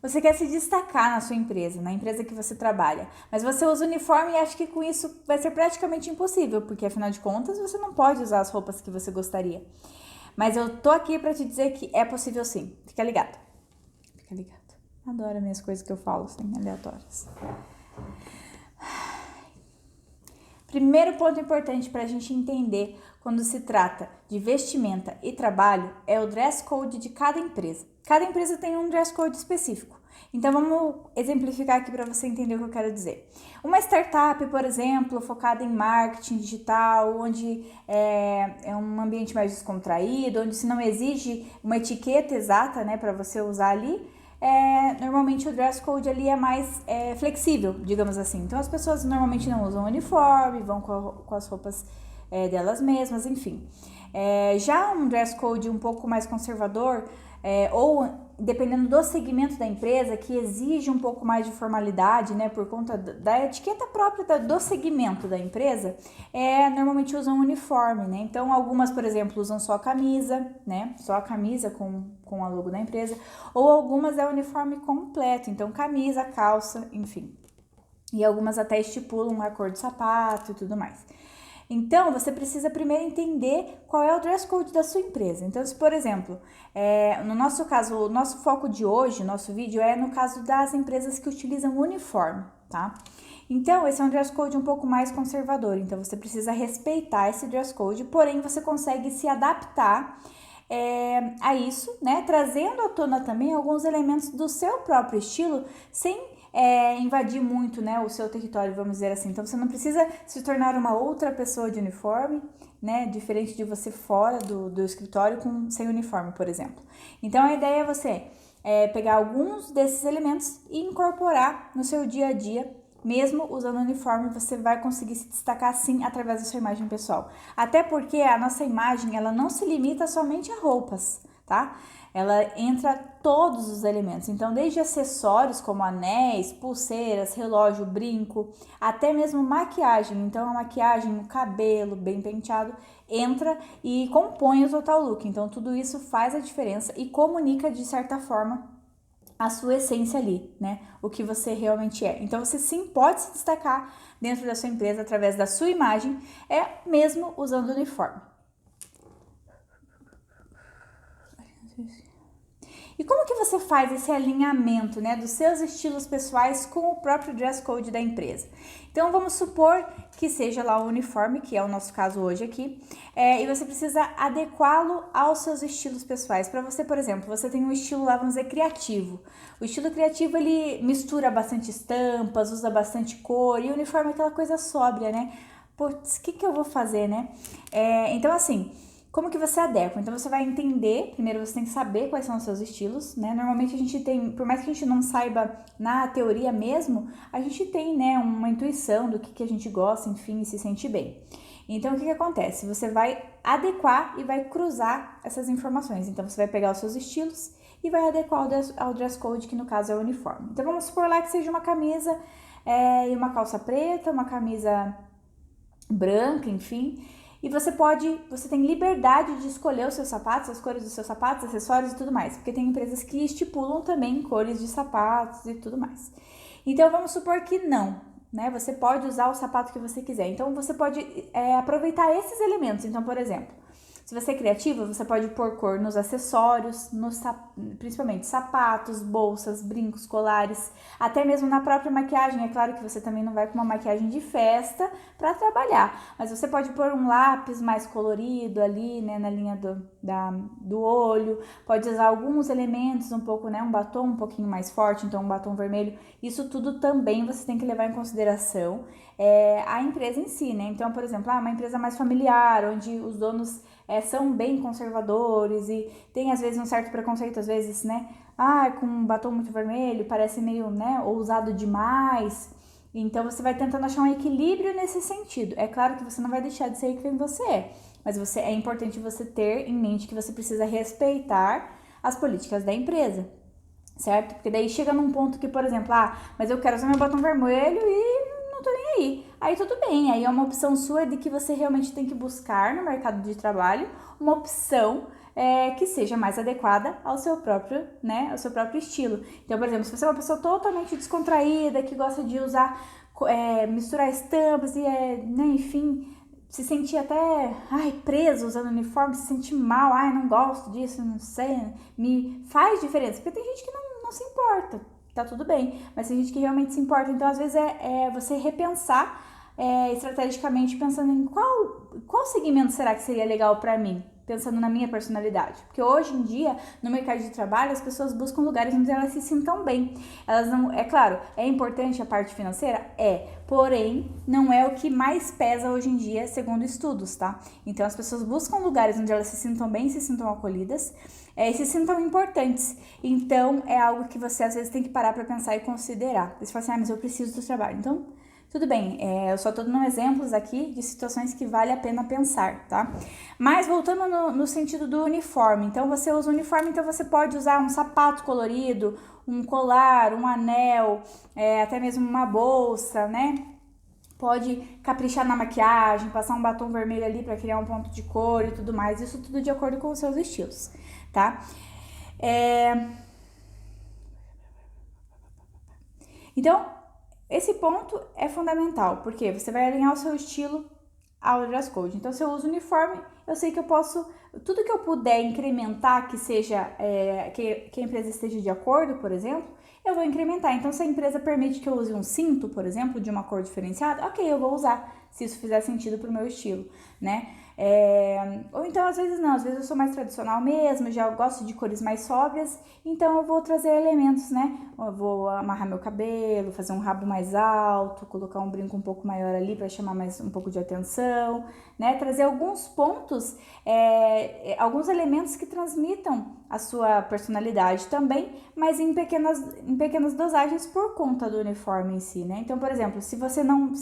Você quer se destacar na sua empresa, na empresa que você trabalha, mas você usa uniforme e acha que com isso vai ser praticamente impossível, porque afinal de contas você não pode usar as roupas que você gostaria. Mas eu tô aqui pra te dizer que é possível sim. Fica ligado. Fica ligado. Adoro minhas coisas que eu falo, assim, aleatórias. Primeiro ponto importante para a gente entender quando se trata de vestimenta e trabalho é o dress code de cada empresa. Cada empresa tem um dress code específico. Então vamos exemplificar aqui para você entender o que eu quero dizer. Uma startup, por exemplo, focada em marketing digital, onde é um ambiente mais descontraído, onde se não exige uma etiqueta exata, né, para você usar ali, normalmente o dress code ali é mais flexível, digamos assim. Então as pessoas normalmente não usam uniforme, vão com as roupas delas mesmas, enfim. Já um dress code um pouco mais conservador, ou dependendo do segmento da empresa, que exige um pouco mais de formalidade, né, por conta da etiqueta própria do segmento da empresa, normalmente usam uniforme, né? Então, algumas, por exemplo, usam só a camisa, né? Só a camisa com a logo da empresa, ou algumas é uniforme completo, então camisa, calça, enfim. E algumas até estipulam a cor do sapato e tudo mais. Então, você precisa primeiro entender qual é o dress code da sua empresa. Então, se, por exemplo, no nosso caso, o nosso foco de hoje, nosso vídeo, é no caso das empresas que utilizam uniforme, tá? Então, esse é um dress code um pouco mais conservador. Então, você precisa respeitar esse dress code, porém, você consegue se adaptar a isso, né? Trazendo à tona também alguns elementos do seu próprio estilo, sem invadir muito, né, o seu território, vamos dizer assim. Então você não precisa se tornar uma outra pessoa de uniforme, né, diferente de você fora do escritório sem uniforme, por exemplo. Então a ideia é você pegar alguns desses elementos e incorporar no seu dia a dia. Mesmo usando uniforme, você vai conseguir se destacar sim através da sua imagem pessoal. Até porque a nossa imagem, ela não se limita somente a roupas, tá? Ela entra todos os elementos. Então, desde acessórios como anéis, pulseiras, relógio, brinco, até mesmo maquiagem. Então, a maquiagem, o cabelo bem penteado entra e compõe o total look. Então, tudo isso faz a diferença e comunica de certa forma a sua essência ali, né? O que você realmente é. Então você sim pode se destacar dentro da sua empresa através da sua imagem, mesmo usando o uniforme. E como que você faz esse alinhamento, né, dos seus estilos pessoais com o próprio dress code da empresa? Então vamos supor que seja lá o uniforme, que é o nosso caso hoje aqui, e você precisa adequá-lo aos seus estilos pessoais. Para você, por exemplo, você tem um estilo lá, vamos dizer, criativo. O estilo criativo, ele mistura bastante estampas, usa bastante cor, e o uniforme é aquela coisa sóbria, né? Putz, o que eu vou fazer, né? Então assim, como que você adequa? Então você vai entender, primeiro você tem que saber quais são os seus estilos, né? Normalmente a gente tem, por mais que a gente não saiba na teoria mesmo, a gente tem, né, uma intuição do que a gente gosta, enfim, e se sente bem. Então o que acontece? Você vai adequar e vai cruzar essas informações. Então você vai pegar os seus estilos e vai adequar ao dress code, que no caso é o uniforme. Então vamos supor lá que seja uma camisa e uma calça preta, uma camisa branca, enfim. E você tem liberdade de escolher os seus sapatos, as cores dos seus sapatos, acessórios e tudo mais, porque tem empresas que estipulam também cores de sapatos e tudo mais. Então vamos supor que não, né? Você pode usar o sapato que você quiser. Então você pode aproveitar esses elementos. Então, por exemplo, se você é criativa, você pode pôr cor nos acessórios, principalmente sapatos, bolsas, brincos, colares, até mesmo na própria maquiagem. É claro que você também não vai com uma maquiagem de festa para trabalhar, mas você pode pôr um lápis mais colorido ali, né, na linha do olho, pode usar alguns elementos, um pouco, né, um batom um pouquinho mais forte, então um batom vermelho. Isso tudo também você tem que levar em consideração a empresa em si, né? Então, por exemplo, uma empresa mais familiar, onde os donos são bem conservadores e tem às vezes um certo preconceito, às vezes, né? Com um batom muito vermelho, parece meio, né, ousado demais. Então você vai tentando achar um equilíbrio nesse sentido. É claro que você não vai deixar de ser quem você é, mas é importante você ter em mente que você precisa respeitar as políticas da empresa, certo? Porque daí chega num ponto que, por exemplo, mas eu quero usar meu batom vermelho e não tô nem aí. Aí tudo bem, aí é uma opção sua de que você realmente tem que buscar no mercado de trabalho uma opção que seja mais adequada ao seu próprio, né, ao seu próprio estilo. Então, por exemplo, se você é uma pessoa totalmente descontraída, que gosta de usar, misturar estampas e, né, enfim, se sentir até, preso usando uniforme, se sentir mal, não gosto disso, não sei, me faz diferença, porque tem gente que não se importa, tá tudo bem, mas tem gente que realmente se importa, então às vezes é você repensar estrategicamente, pensando em qual segmento será que seria legal pra mim, pensando na minha personalidade, porque hoje em dia, no mercado de trabalho, as pessoas buscam lugares onde elas se sintam bem, elas não, é claro, é importante a parte financeira? Porém, não é o que mais pesa hoje em dia, segundo estudos, tá? Então, as pessoas buscam lugares onde elas se sintam bem, se sintam acolhidas, e se sintam importantes. Então, é algo que você, às vezes, tem que parar pra pensar e considerar. Você fala assim, mas eu preciso do trabalho. Então, tudo bem, eu só tô dando exemplos aqui de situações que vale a pena pensar, tá? Mas voltando no sentido do uniforme, então você usa o uniforme, então você pode usar um sapato colorido, um colar, um anel, até mesmo uma bolsa, né? Pode caprichar na maquiagem, passar um batom vermelho ali para criar um ponto de cor e tudo mais, isso tudo de acordo com os seus estilos, tá? Então, esse ponto é fundamental, porque você vai alinhar o seu estilo ao dress code. Então, se eu uso uniforme, eu sei que eu posso, tudo que eu puder incrementar, que seja, que a empresa esteja de acordo, por exemplo, eu vou incrementar. Então, se a empresa permite que eu use um cinto, por exemplo, de uma cor diferenciada, ok, eu vou usar, se isso fizer sentido pro meu estilo, né? Ou então, às vezes não, às vezes eu sou mais tradicional mesmo, já gosto de cores mais sóbrias, então eu vou trazer elementos, né? Eu vou amarrar meu cabelo, fazer um rabo mais alto, colocar um brinco um pouco maior ali para chamar mais um pouco de atenção, né? Trazer alguns pontos, alguns elementos que transmitam a sua personalidade também, mas em pequenas dosagens por conta do uniforme em si, né? Então, por exemplo, se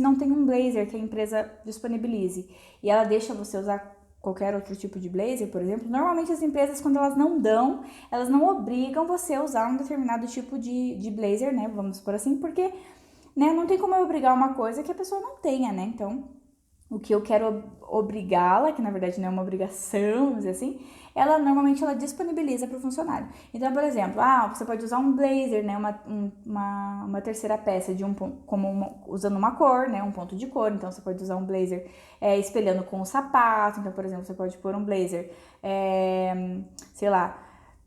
não tem um blazer que a empresa disponibilize e ela deixa você usar qualquer outro tipo de blazer, por exemplo, normalmente as empresas, quando elas não obrigam você a usar um determinado tipo de blazer, né? Vamos por assim, porque, né, não tem como eu obrigar uma coisa que a pessoa não tenha, né? Então, o que eu quero obrigá-la, que na verdade não é uma obrigação, vamos dizer assim, normalmente ela disponibiliza para o funcionário. Então, por exemplo, você pode usar um blazer, né, uma terceira peça usando uma cor, né, um ponto de cor. Então, você pode usar um blazer espelhando com o sapato. Então, por exemplo, você pode pôr um blazer, sei lá,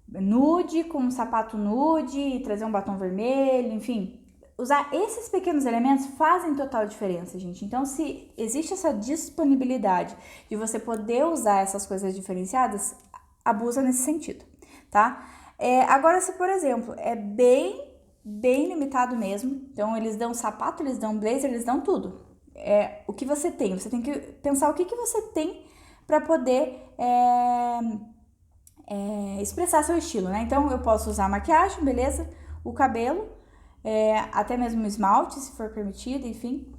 nude com um sapato nude, trazer um batom vermelho, enfim. Usar esses pequenos elementos fazem total diferença, gente. Então, se existe essa disponibilidade de você poder usar essas coisas diferenciadas, abusa nesse sentido, tá? Agora, se, por exemplo, é bem limitado mesmo, então eles dão sapato, eles dão blazer, eles dão tudo. O que você tem que pensar o que você tem para poder expressar seu estilo, né? Então, eu posso usar maquiagem, beleza? O cabelo, até mesmo esmalte, se for permitido, enfim.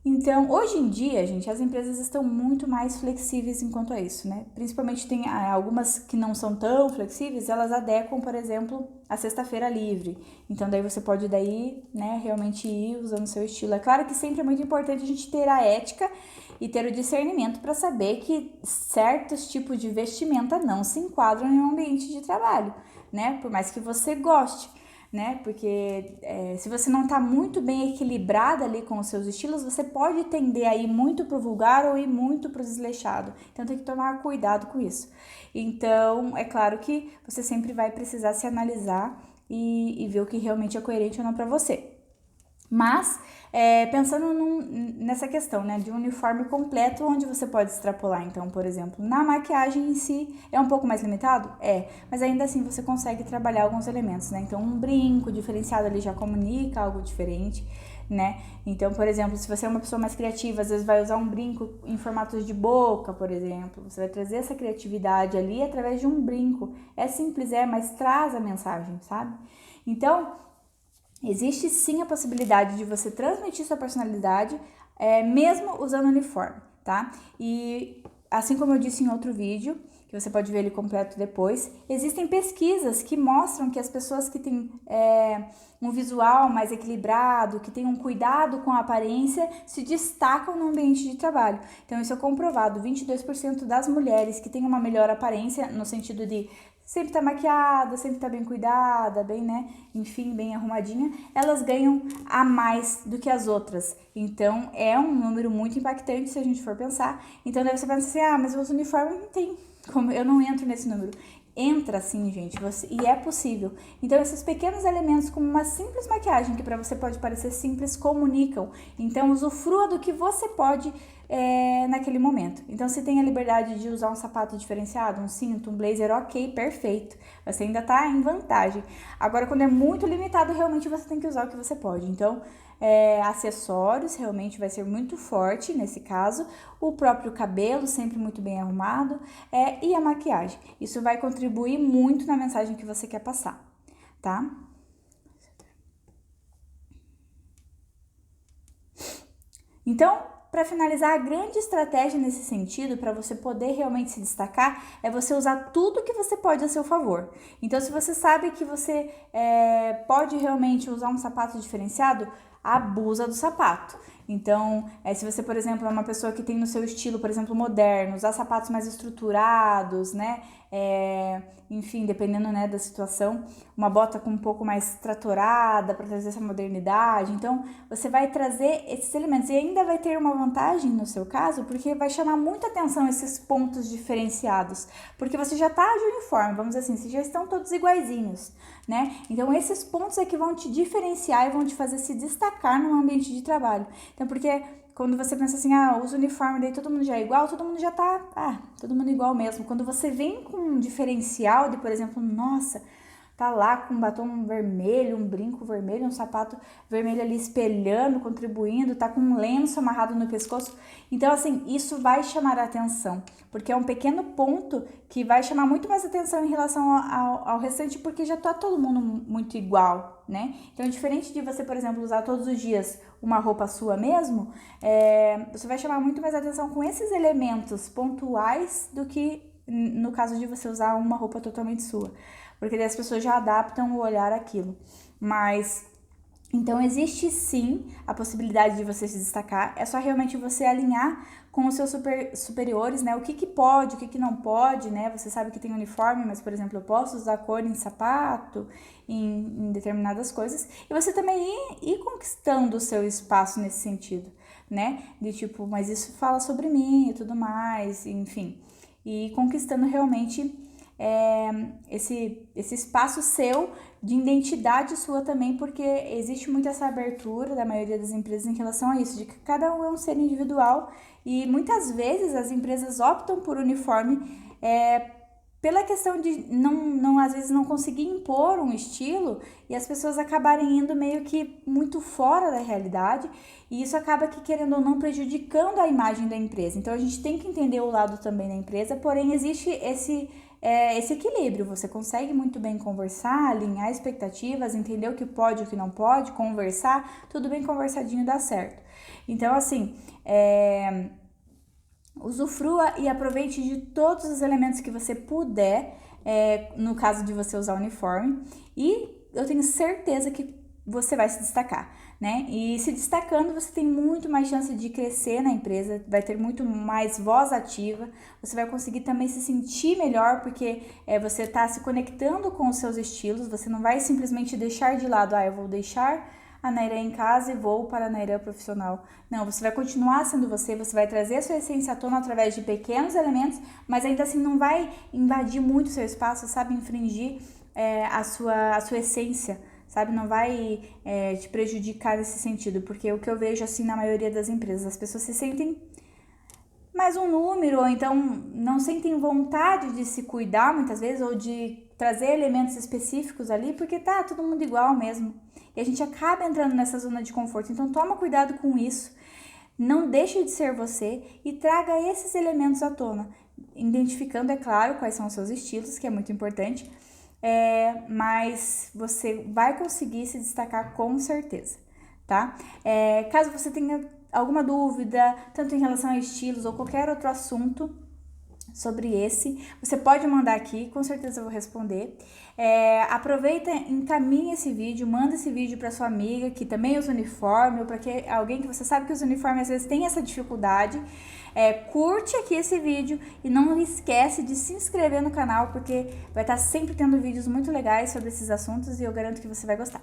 Então, hoje em dia, gente, as empresas estão muito mais flexíveis enquanto a isso, né? Principalmente tem algumas que não são tão flexíveis, elas adequam, por exemplo, a sexta-feira livre. Então, daí você pode né, realmente ir usando o seu estilo. É claro que sempre é muito importante a gente ter a ética e ter o discernimento para saber que certos tipos de vestimenta não se enquadram em um ambiente de trabalho, né? Por mais que você goste, né? Porque se você não tá muito bem equilibrada ali com os seus estilos, você pode tender a ir muito pro vulgar ou ir muito pro desleixado. Então tem que tomar cuidado com isso. Então, é claro que você sempre vai precisar se analisar e ver o que realmente é coerente ou não para você. Mas, pensando nessa questão, né, de um uniforme completo, onde você pode extrapolar, então, por exemplo, na maquiagem em si, é um pouco mais limitado? Mas ainda assim você consegue trabalhar alguns elementos, né, então um brinco diferenciado ali já comunica algo diferente, né, então, por exemplo, se você é uma pessoa mais criativa, às vezes vai usar um brinco em formatos de boca, por exemplo, você vai trazer essa criatividade ali através de um brinco, é simples, mas traz a mensagem, sabe? Então, existe sim a possibilidade de você transmitir sua personalidade, mesmo usando uniforme, tá? E assim como eu disse em outro vídeo, que você pode ver ele completo depois. Existem pesquisas que mostram que as pessoas que têm um visual mais equilibrado, que têm um cuidado com a aparência, se destacam no ambiente de trabalho. Então isso é comprovado, 22% das mulheres que têm uma melhor aparência, no sentido de sempre tá maquiada, sempre tá bem cuidada, bem, né, enfim, bem arrumadinha, elas ganham a mais do que as outras. Então, é um número muito impactante se a gente for pensar. Então, daí você pensa assim, mas os uniformes não tem como, eu não entro nesse número. Entra sim, gente, e é possível. Então, esses pequenos elementos, como uma simples maquiagem, que para você pode parecer simples, comunicam. Então, usufrua do que você pode naquele momento. Então, se tem a liberdade de usar um sapato diferenciado, um cinto, um blazer, ok, perfeito. Você ainda tá em vantagem. Agora, quando é muito limitado, realmente você tem que usar o que você pode. Então, acessórios realmente vai ser muito forte nesse caso, o próprio cabelo sempre muito bem arrumado e a maquiagem. Isso vai contribuir muito na mensagem que você quer passar, tá? Então, para finalizar, a grande estratégia nesse sentido, para você poder realmente se destacar, é você usar tudo que você pode a seu favor. Então, se você sabe que você pode realmente usar um sapato diferenciado, abusa do sapato. Então, se você, por exemplo, é uma pessoa que tem no seu estilo, por exemplo, moderno, usar sapatos mais estruturados, né? Enfim, dependendo, né, da situação, uma bota com um pouco mais tratorada para trazer essa modernidade. Então, você vai trazer esses elementos e ainda vai ter uma vantagem no seu caso, porque vai chamar muita atenção esses pontos diferenciados, porque você já tá de uniforme, vamos dizer assim, vocês já estão todos iguaizinhos, né? Então, esses pontos é que vão te diferenciar e vão te fazer se destacar no ambiente de trabalho. Então, porque quando você pensa assim, usa uniforme, daí todo mundo já é igual, todo mundo já tá, todo mundo igual mesmo. Quando você vem com um diferencial de, por exemplo, nossa, tá lá com um batom vermelho, um brinco vermelho, um sapato vermelho ali espelhando, contribuindo, tá com um lenço amarrado no pescoço. Então, assim, isso vai chamar a atenção, porque é um pequeno ponto que vai chamar muito mais atenção em relação ao restante, porque já tá todo mundo muito igual, né? Então, diferente de você, por exemplo, usar todos os dias uma roupa sua mesmo, você vai chamar muito mais atenção com esses elementos pontuais do que no caso de você usar uma roupa totalmente sua, porque daí as pessoas já adaptam o olhar àquilo. Mas, então existe sim a possibilidade de você se destacar, é só realmente você alinhar com os seus superiores, né, o que pode, o que não pode, né, você sabe que tem uniforme, mas, por exemplo, eu posso usar cor em sapato, em determinadas coisas, e você também ir conquistando o seu espaço nesse sentido, né, de tipo, mas isso fala sobre mim e tudo mais, enfim, e conquistando realmente esse espaço seu de identidade sua também, porque existe muito essa abertura da maioria das empresas em relação a isso, de que cada um é um ser individual e muitas vezes as empresas optam por uniforme pela questão de às vezes não conseguir impor um estilo e as pessoas acabarem indo meio que muito fora da realidade e isso acaba que, querendo ou não, prejudicando a imagem da empresa. Então a gente tem que entender o lado também da empresa, porém existe esse equilíbrio, você consegue muito bem conversar, alinhar expectativas, entender o que pode e o que não pode, conversar, tudo bem conversadinho dá certo. Então, assim, usufrua e aproveite de todos os elementos que você puder, no caso de você usar uniforme, e eu tenho certeza que você vai se destacar, né? E se destacando, você tem muito mais chance de crescer na empresa, vai ter muito mais voz ativa, você vai conseguir também se sentir melhor, porque você está se conectando com os seus estilos, você não vai simplesmente deixar de lado, eu vou deixar a Nairã em casa e vou para a Nairã profissional. Não, você vai continuar sendo você vai trazer a sua essência à tona através de pequenos elementos, mas ainda assim não vai invadir muito o seu espaço, sabe? Infringir a sua essência, sabe? Não vai te prejudicar nesse sentido, porque o que eu vejo assim na maioria das empresas, as pessoas se sentem mais um número, ou então não sentem vontade de se cuidar muitas vezes, ou de trazer elementos específicos ali, porque tá todo mundo igual mesmo. E a gente acaba entrando nessa zona de conforto, então toma cuidado com isso. Não deixe de ser você e traga esses elementos à tona, identificando, é claro, quais são os seus estilos, que é muito importante, mas você vai conseguir se destacar com certeza, tá? Caso você tenha alguma dúvida, tanto em relação a estilos ou qualquer outro assunto, sobre esse, você pode mandar aqui, com certeza eu vou responder. Aproveita, encaminha esse vídeo, manda esse vídeo para sua amiga que também usa uniforme, ou para alguém que você sabe que usa uniforme às vezes tem essa dificuldade. Curte aqui esse vídeo e não esquece de se inscrever no canal, porque vai estar sempre tendo vídeos muito legais sobre esses assuntos e eu garanto que você vai gostar.